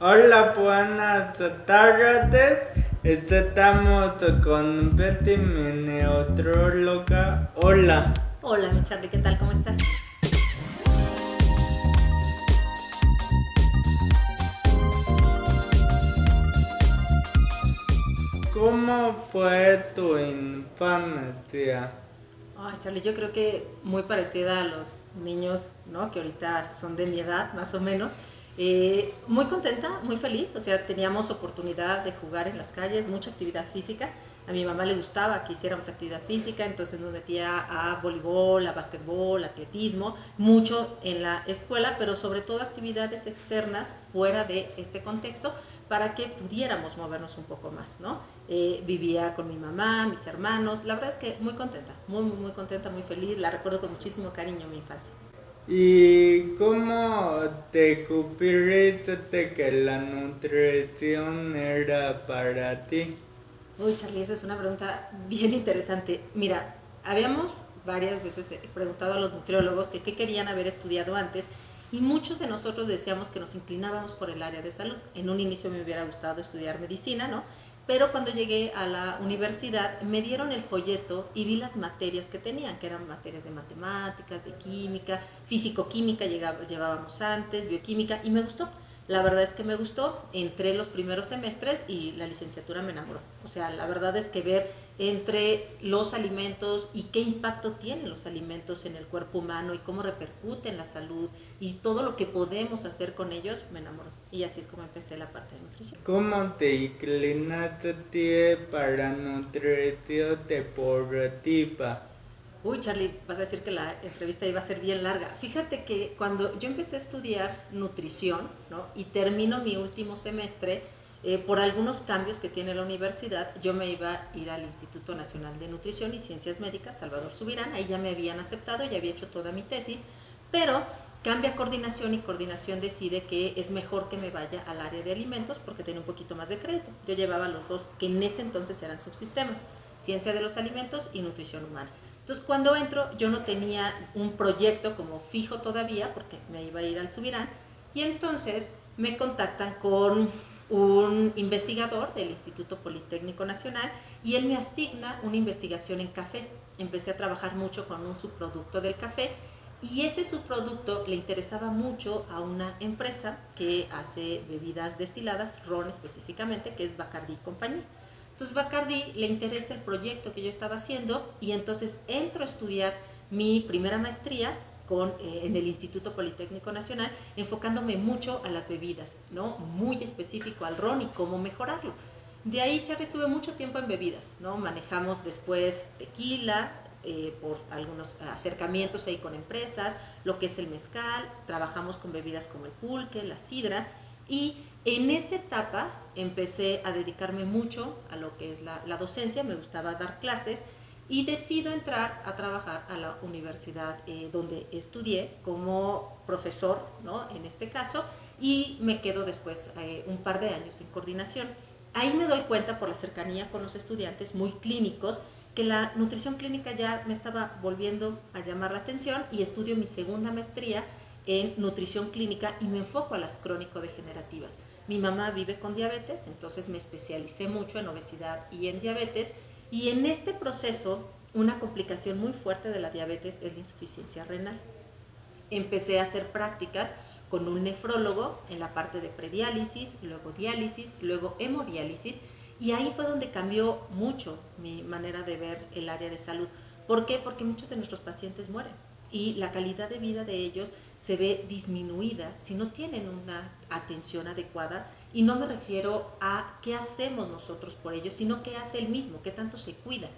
Hola, buenas tardes. Estamos con Betty, mi neutróloga. Hola. Hola, mi Charlie, ¿qué tal? ¿Cómo estás? ¿Cómo fue tu infancia? Ay, Charlie, yo creo que muy parecida a los niños, ¿no? Que ahorita son de mi edad, más o menos. Muy contenta, muy feliz. O sea, teníamos oportunidad de jugar en las calles, mucha actividad física. A mi mamá le gustaba que hiciéramos actividad física, entonces nos metía a voleibol, a básquetbol, atletismo, mucho en la escuela, pero sobre todo actividades externas fuera de este contexto para que pudiéramos movernos un poco más, ¿no? Vivía con mi mamá, mis hermanos, la verdad es que muy contenta, muy contenta, muy feliz, la recuerdo con muchísimo cariño mi infancia. ¿Y cómo te descubriste de que la nutrición era para ti? Uy, Charlie, esa es una pregunta bien interesante. Mira, habíamos varias veces preguntado a los nutriólogos que qué querían haber estudiado antes y muchos de nosotros decíamos que nos inclinábamos por el área de salud. En un inicio me hubiera gustado estudiar medicina, ¿no? Pero cuando llegué a la universidad me dieron el folleto y vi las materias que tenían, que eran materias de matemáticas, de química, físico-química llevábamos antes, bioquímica, y me gustó. La verdad es que me gustó, entré los primeros semestres y la licenciatura me enamoró. O sea, la verdad es que ver entre los alimentos y qué impacto tienen los alimentos en el cuerpo humano y cómo repercuten la salud y todo lo que podemos hacer con ellos, me enamoró. Y así es como empecé la parte de nutrición. ¿Cómo te inclinaste para nutrición deportiva? Uy, Charlie, vas a decir que la entrevista iba a ser bien larga. Fíjate que cuando yo empecé a estudiar nutrición, ¿no? Y termino mi último semestre, por algunos cambios que tiene la universidad, yo me iba a ir al Instituto Nacional de Nutrición y Ciencias Médicas, Salvador Subirán, ahí ya me habían aceptado, ya había hecho toda mi tesis, pero cambia coordinación y coordinación decide que es mejor que me vaya al área de alimentos porque tiene un poquito más de crédito. Yo llevaba los dos que en ese entonces eran subsistemas, ciencia de los alimentos y nutrición humana. Entonces, cuando entro, yo no tenía un proyecto como fijo todavía, porque me iba a ir al Subirán, y entonces me contactan con un investigador del Instituto Politécnico Nacional y él me asigna una investigación en café. Empecé a trabajar mucho con un subproducto del café y ese subproducto le interesaba mucho a una empresa que hace bebidas destiladas, ron específicamente, que es Bacardi Compañía. Entonces Bacardi le interesa el proyecto que yo estaba haciendo y entonces entro a estudiar mi primera maestría en el Instituto Politécnico Nacional, enfocándome mucho a las bebidas, ¿no? Muy específico al ron y cómo mejorarlo. De ahí, Charlie, estuve mucho tiempo en bebidas, ¿no? Manejamos después tequila, por algunos acercamientos ahí con empresas, lo que es el mezcal, trabajamos con bebidas como el pulque, la sidra, y en esa etapa empecé a dedicarme mucho a lo que es la docencia, me gustaba dar clases y decido entrar a trabajar a la universidad donde estudié como profesor, ¿no? En este caso, y me quedo después un par de años en coordinación. Ahí me doy cuenta por la cercanía con los estudiantes muy clínicos que la nutrición clínica ya me estaba volviendo a llamar la atención y estudio mi segunda maestría en nutrición clínica y me enfoco a las crónico-degenerativas. Mi mamá vive con diabetes, entonces me especialicé mucho en obesidad y en diabetes y en este proceso una complicación muy fuerte de la diabetes es la insuficiencia renal. Empecé a hacer prácticas con un nefrólogo en la parte de prediálisis, luego diálisis, luego hemodiálisis y ahí fue donde cambió mucho mi manera de ver el área de salud. ¿Por qué? Porque muchos de nuestros pacientes mueren y la calidad de vida de ellos se ve disminuida si no tienen una atención adecuada y no me refiero a qué hacemos nosotros por ellos, sino qué hace el mismo, qué tanto se cuida.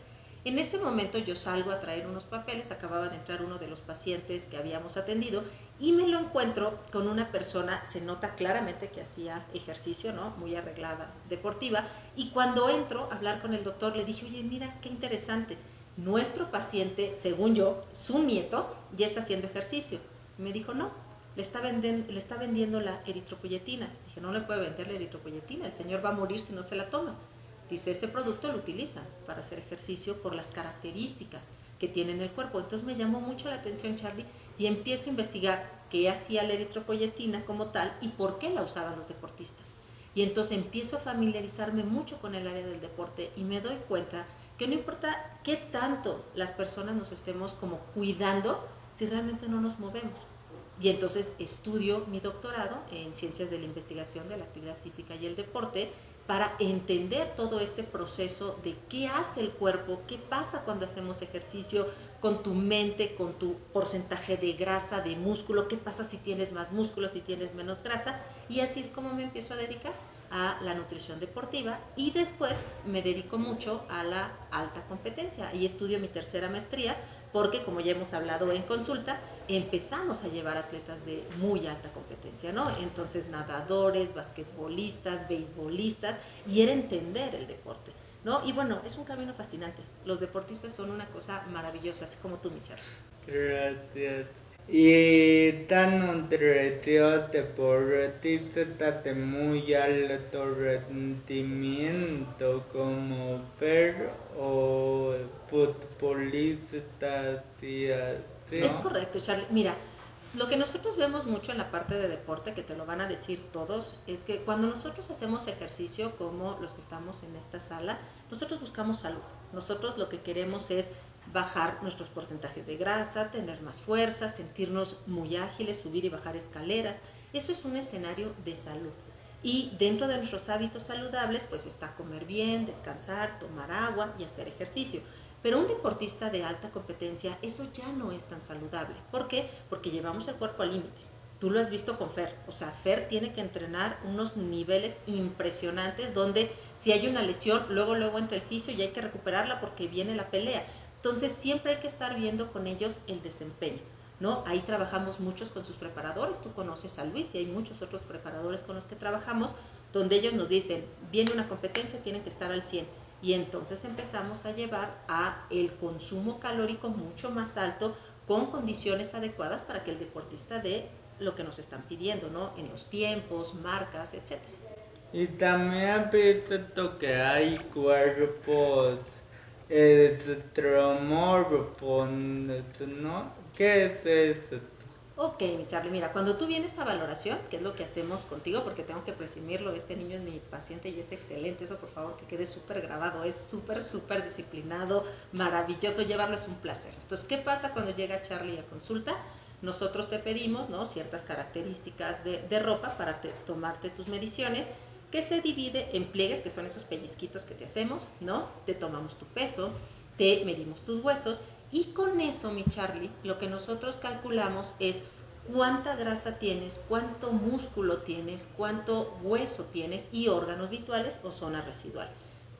En ese momento yo salgo a traer unos papeles, acababa de entrar uno de los pacientes que habíamos atendido y me lo encuentro con una persona, se nota claramente que hacía ejercicio, ¿no? Muy arreglada, deportiva, y cuando entro a hablar con el doctor le dije, oye, mira, qué interesante, nuestro paciente, según yo, su nieto, ya está haciendo ejercicio. Y me dijo, no, le está vendiendo la eritropoyetina. Dije, no le puede vender la eritropoyetina, el señor va a morir si no se la toma. Dice, ese producto lo utilizan para hacer ejercicio por las características que tiene en el cuerpo. Entonces me llamó mucho la atención, Charlie, y empiezo a investigar qué hacía la eritropoyetina como tal y por qué la usaban los deportistas. Y entonces empiezo a familiarizarme mucho con el área del deporte y me doy cuenta que no importa qué tanto las personas nos estemos como cuidando si realmente no nos movemos. Y entonces estudio mi doctorado en ciencias de la investigación de la actividad física y el deporte para entender todo este proceso de qué hace el cuerpo, qué pasa cuando hacemos ejercicio con tu mente, con tu porcentaje de grasa, de músculo, qué pasa si tienes más músculo, si tienes menos grasa, y así es como me empiezo a dedicar a la nutrición deportiva y después me dedico mucho a la alta competencia y estudio mi tercera maestría porque, como ya hemos hablado en consulta, empezamos a llevar atletas de muy alta competencia, ¿no? Entonces, nadadores, basquetbolistas, beisbolistas, y era entender el deporte, ¿no? Y bueno, es un camino fascinante. Los deportistas son una cosa maravillosa, así como tú, mi Charlie. Gracias. Y tan nutritivo deportista de muy alto rendimiento como Fer o futbolistas y así, Es ¿no? correcto, Charlie. Mira, lo que nosotros vemos mucho en la parte de deporte, que te lo van a decir todos, es que cuando nosotros hacemos ejercicio como los que estamos en esta sala, nosotros buscamos salud. Nosotros lo que queremos es bajar nuestros porcentajes de grasa, tener más fuerza, sentirnos muy ágiles, subir y bajar escaleras. Eso es un escenario de salud. Y dentro de nuestros hábitos saludables, pues está comer bien, descansar, tomar agua y hacer ejercicio. Pero un deportista de alta competencia, eso ya no es tan saludable. ¿Por qué? Porque llevamos el cuerpo al límite. Tú lo has visto con Fer. O sea, Fer tiene que entrenar unos niveles impresionantes donde si hay una lesión, luego entra el fisio y hay que recuperarla porque viene la pelea. Entonces siempre hay que estar viendo con ellos el desempeño, ¿no? Ahí trabajamos muchos con sus preparadores. Tú conoces a Luis y hay muchos otros preparadores con los que trabajamos donde ellos nos dicen, viene una competencia, tienen que estar al 100 y entonces empezamos a llevar a el consumo calórico mucho más alto con condiciones adecuadas para que el deportista dé lo que nos están pidiendo, ¿no? En los tiempos, marcas, etcétera. Y también visto que hay cuerpos estromorfos, ¿no? ¿Qué es eso? Ok, mi Charlie, mira, cuando tú vienes a valoración, que es lo que hacemos contigo, porque tengo que presumirlo, este niño es mi paciente y es excelente, eso por favor que quede súper grabado, es súper disciplinado, maravilloso, llevarlo es un placer. Entonces, ¿qué pasa cuando llega Charlie a consulta? Nosotros te pedimos, ¿no?, ciertas características de ropa para tomarte tus mediciones, que se divide en pliegues, que son esos pellizquitos que te hacemos, ¿no? Te tomamos tu peso, te medimos tus huesos y con eso, mi Charlie, lo que nosotros calculamos es cuánta grasa tienes, cuánto músculo tienes, cuánto hueso tienes y órganos virtuales o zona residual.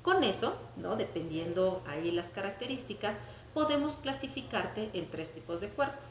Con eso, ¿no?, dependiendo ahí las características, podemos clasificarte en 3 tipos de cuerpo: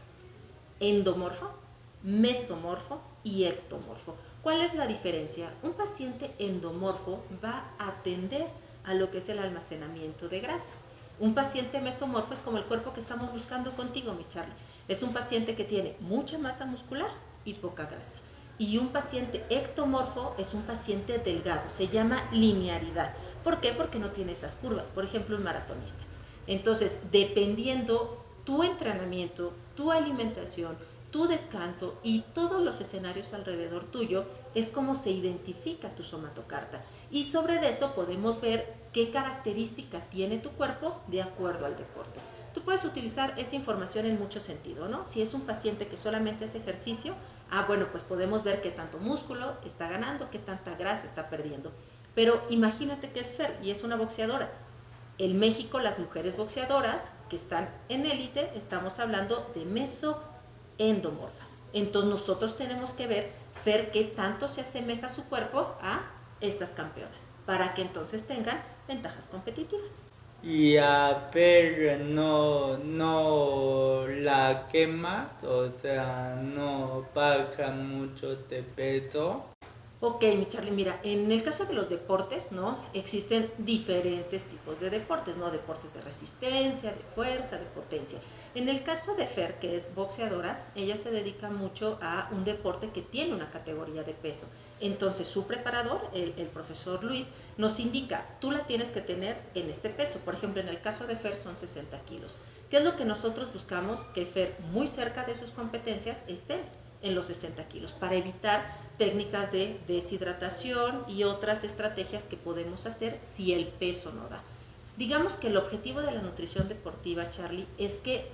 endomorfo, mesomorfo y ectomorfo. ¿Cuál es la diferencia? Un paciente endomorfo va a atender a lo que es el almacenamiento de grasa. Un paciente mesomorfo es como el cuerpo que estamos buscando contigo, mi Charlie. Es un paciente que tiene mucha masa muscular y poca grasa. Y un paciente ectomorfo es un paciente delgado, se llama linearidad. ¿Por qué? Porque no tiene esas curvas, por ejemplo, un maratonista. Entonces, dependiendo tu entrenamiento, tu alimentación, tu descanso y todos los escenarios alrededor tuyo, es como se identifica tu somatocarta. Y sobre eso podemos ver qué característica tiene tu cuerpo de acuerdo al deporte. Tú puedes utilizar esa información en mucho sentido, ¿no? Si es un paciente que solamente hace ejercicio, bueno, pues podemos ver qué tanto músculo está ganando, qué tanta grasa está perdiendo. Pero imagínate que es Fer y es una boxeadora. En México, las mujeres boxeadoras que están en élite, estamos hablando de mesoendomorfas. Entonces nosotros tenemos que ver, Fer, qué tanto se asemeja su cuerpo a estas campeonas, para que entonces tengan ventajas competitivas. Y a ver, no la quemas, o sea, no baja mucho de peso. Ok, mi Charlie, mira, en el caso de los deportes, ¿no? Existen diferentes tipos de deportes, ¿no? Deportes de resistencia, de fuerza, de potencia. En el caso de Fer, que es boxeadora, ella se dedica mucho a un deporte que tiene una categoría de peso. Entonces, su preparador, el profesor Luis, nos indica, tú la tienes que tener en este peso. Por ejemplo, en el caso de Fer son 60 kilos. ¿Qué es lo que nosotros buscamos? Que Fer, muy cerca de sus competencias, esté en los 60 kilos para evitar técnicas de deshidratación y otras estrategias que podemos hacer si el peso no da. Digamos que el objetivo de la nutrición deportiva, Charlie, es que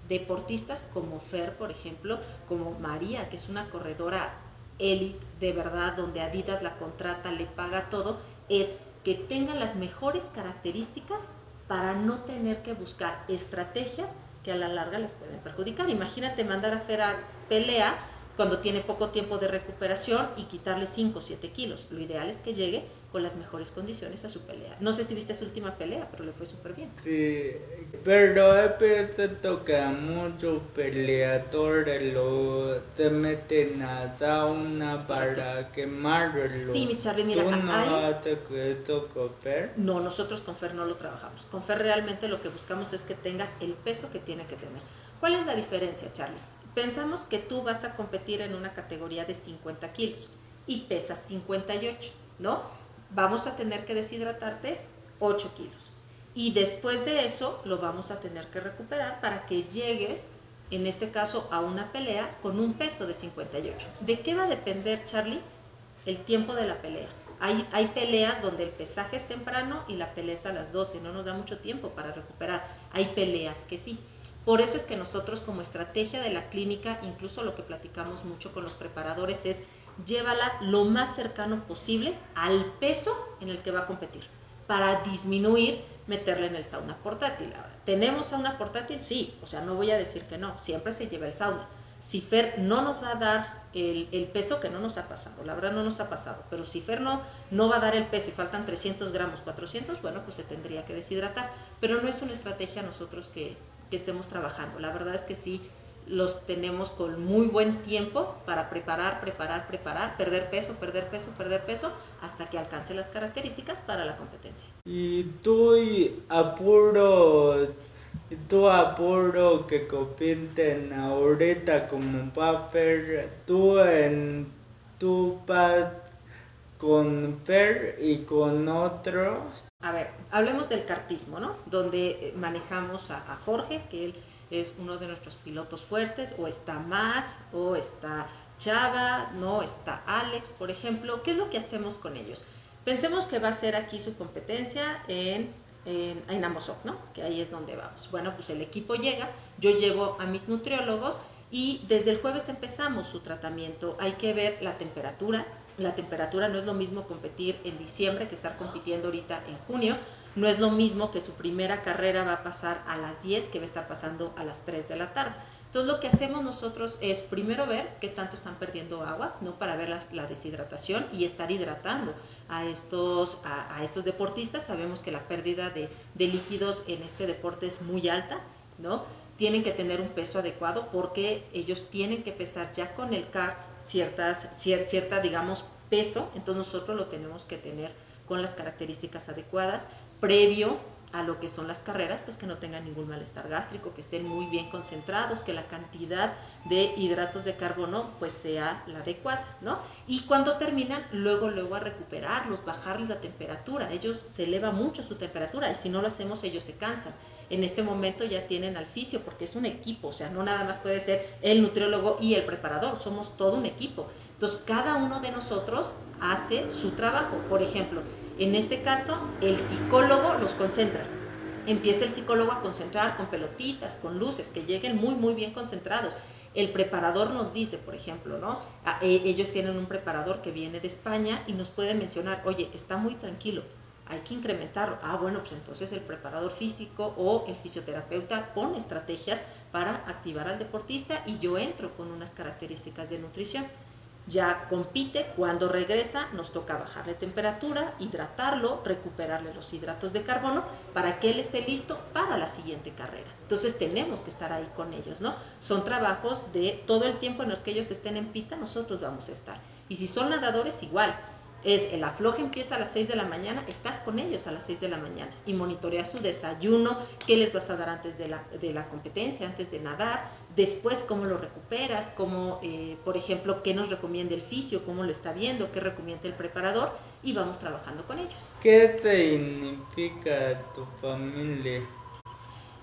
deportistas como Fer, por ejemplo, como María, que es una corredora élite de verdad, donde Adidas la contrata, le paga todo, es que tenga las mejores características para no tener que buscar estrategias que a la larga les pueden perjudicar. Imagínate mandar a Fer a pelea cuando tiene poco tiempo de recuperación y quitarle 5 o 7 kilos. Lo ideal es que llegue con las mejores condiciones a su pelea. No sé si viste su última pelea, pero le fue súper bien. Sí, pero he visto que muchos peleadores se meten a sauna para quemarlo. Sí, mi Charlie, mira, ¿Tú no ahí haces eso con Fer? no, nosotros con Fer no lo trabajamos. Con Fer realmente lo que buscamos es que tenga el peso que tiene que tener. ¿Cuál es la diferencia, Charlie? Pensamos que tú vas a competir en una categoría de 50 kilos y pesas 58, ¿no? Vamos a tener que deshidratarte 8 kilos. Y después de eso lo vamos a tener que recuperar para que llegues, en este caso, a una pelea con un peso de 58. ¿De qué va a depender, Charlie? El tiempo de la pelea. Hay peleas donde el pesaje es temprano y la pelea es a las 12, no nos da mucho tiempo para recuperar. Hay peleas que sí. Por eso es que nosotros como estrategia de la clínica, incluso lo que platicamos mucho con los preparadores es llévala lo más cercano posible al peso en el que va a competir para disminuir meterle en el sauna portátil. Ahora, ¿tenemos sauna portátil? Sí, o sea, no voy a decir que no, siempre se lleva el sauna. Si Fer no nos va a dar el peso, que no nos ha pasado, la verdad no nos ha pasado, pero si Fer no va a dar el peso y faltan 300 gramos, 400, bueno, pues se tendría que deshidratar, pero no es una estrategia nosotros que estemos trabajando. La verdad es que sí los tenemos con muy buen tiempo para preparar, perder peso, hasta que alcance las características para la competencia. Y tú apuro que compiten ahorita como va Fer, tú vas con Fer y con otros. A ver, hablemos del kartismo, ¿no? Donde manejamos a Jorge, que él es uno de nuestros pilotos fuertes, o está Max, o está Chava, ¿no? Está Alex, por ejemplo. ¿Qué es lo que hacemos con ellos? Pensemos que va a ser aquí su competencia en Amosok, ¿no? Que ahí es donde vamos. Bueno, pues el equipo llega, yo llevo a mis nutriólogos y desde el jueves empezamos su tratamiento. Hay que ver la temperatura. La temperatura no es lo mismo competir en diciembre que estar compitiendo ahorita en junio. No es lo mismo que su primera carrera va a pasar a las 10 que va a estar pasando a las 3 de la tarde. Entonces lo que hacemos nosotros es primero ver qué tanto están perdiendo agua, ¿no? Para ver la deshidratación y estar hidratando a estos deportistas. Sabemos que la pérdida de líquidos en este deporte es muy alta, ¿no? Tienen que tener un peso adecuado porque ellos tienen que pesar ya con el kart cierta, digamos, peso, entonces nosotros lo tenemos que tener con las características adecuadas, previo a lo que son las carreras, pues que no tengan ningún malestar gástrico, que estén muy bien concentrados, que la cantidad de hidratos de carbono pues sea la adecuada, ¿no? Y cuando terminan, luego a recuperarlos, bajarles la temperatura, ellos se eleva mucho su temperatura y si no lo hacemos ellos se cansan. En ese momento ya tienen al fisio porque es un equipo, o sea, no nada más puede ser el nutriólogo y el preparador, somos todo un equipo. Entonces, cada uno de nosotros hace su trabajo. Por ejemplo, en este caso, el psicólogo los concentra. Empieza el psicólogo a concentrar con pelotitas, con luces, que lleguen muy, muy bien concentrados. El preparador nos dice, por ejemplo, ¿no? Ellos tienen un preparador que viene de España y nos puede mencionar, oye, está muy tranquilo, hay que incrementarlo. Bueno, pues entonces el preparador físico o el fisioterapeuta pone estrategias para activar al deportista y yo entro con unas características de nutrición. Ya compite, cuando regresa nos toca bajarle temperatura, hidratarlo, recuperarle los hidratos de carbono para que él esté listo para la siguiente carrera. Entonces tenemos que estar ahí con ellos, ¿no? Son trabajos de todo el tiempo en los que ellos estén en pista, nosotros vamos a estar. Y si son nadadores, igual. El afloje empieza a las 6 de la mañana, estás con ellos a las 6 de la mañana y monitoreas su desayuno, qué les vas a dar antes de la competencia, antes de nadar, después cómo lo recuperas, cómo, por ejemplo, qué nos recomienda el fisio, cómo lo está viendo, qué recomienda el preparador y vamos trabajando con ellos. ¿Qué significa tu familia?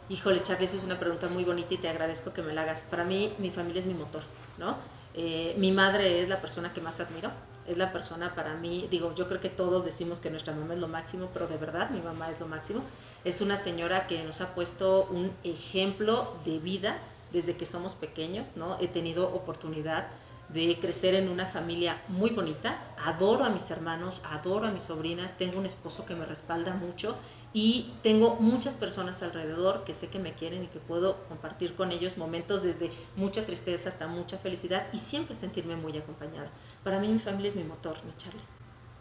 Híjole, Charlie, esa es una pregunta muy bonita y te agradezco que me la hagas. Para mí, mi familia es mi motor, ¿no? Mi madre es la persona que más admiro, es la persona para mí, digo, yo creo que todos decimos que nuestra mamá es lo máximo, pero de verdad mi mamá es lo máximo. Es una señora que nos ha puesto un ejemplo de vida desde que somos pequeños, ¿no? He tenido oportunidad de crecer en una familia muy bonita, adoro a mis hermanos, adoro a mis sobrinas, tengo un esposo que me respalda mucho y tengo muchas personas alrededor que sé que me quieren y que puedo compartir con ellos momentos desde mucha tristeza hasta mucha felicidad y siempre sentirme muy acompañada. Para mí mi familia es mi motor, mi Charlie.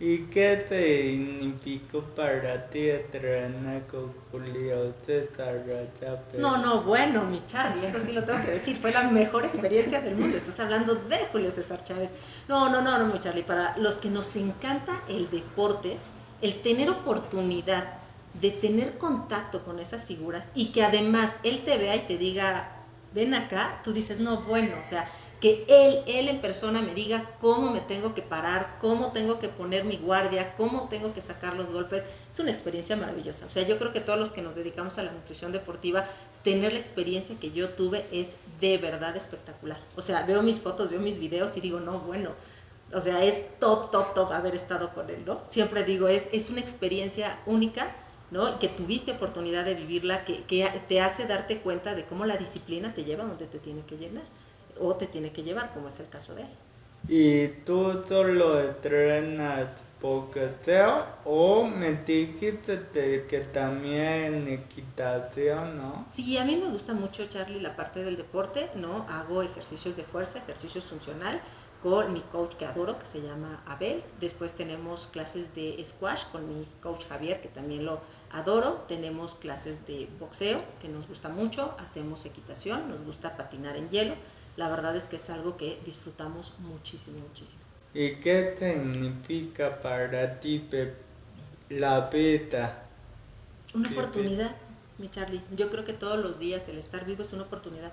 ¿Y qué significó para ti entrenar con Julio César Chávez? No, bueno, mi Charlie, eso sí lo tengo que decir, fue la mejor experiencia del mundo. Estás hablando de Julio César Chávez. No, mi Charlie, para los que nos encanta el deporte, el tener oportunidad de tener contacto con esas figuras y que además él te vea y te diga, ven acá, tú dices, no, bueno, o sea, que él en persona me diga cómo me tengo que parar, cómo tengo que poner mi guardia, cómo tengo que sacar los golpes, es una experiencia maravillosa. O sea, yo creo que todos los que nos dedicamos a la nutrición deportiva, tener la experiencia que yo tuve es de verdad espectacular. O sea, veo mis fotos, veo mis videos y digo, no, bueno, o sea, es top haber estado con él, ¿no? Siempre digo, es una experiencia única, ¿no? Y que tuviste oportunidad de vivirla, que te hace darte cuenta de cómo la disciplina te lleva donde te tiene que llenar o te tiene que llevar, como es el caso de él. ¿Y tú solo entrenas boxeo o me dijiste que también equitación, no? Sí, a mí me gusta mucho, Charlie, la parte del deporte, ¿no? Hago ejercicios de fuerza, ejercicios funcional con mi coach que adoro, que se llama Abel. Después tenemos clases de squash con mi coach Javier, que también lo adoro. Tenemos clases de boxeo, que nos gusta mucho. Hacemos equitación, nos gusta patinar en hielo. La verdad es que es algo que disfrutamos muchísimo, muchísimo. ¿Y qué significa para ti la vida? Una oportunidad, mi Charlie. Yo creo que todos los días el estar vivo es una oportunidad.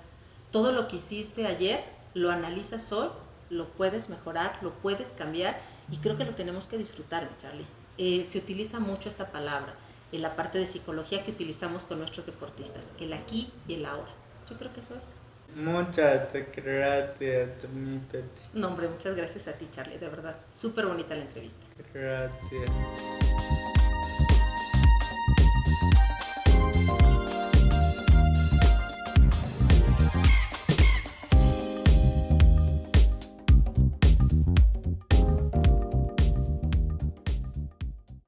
Todo lo que hiciste ayer, lo analizas hoy, lo puedes mejorar, lo puedes cambiar y creo que lo tenemos que disfrutar, mi Charlie. Se utiliza mucho esta palabra en la parte de psicología que utilizamos con nuestros deportistas, el aquí y el ahora. Yo creo que eso es. Muchas gracias, mi Betty. No, hombre, muchas gracias a ti, Charlie, de verdad. Súper bonita la entrevista. Gracias.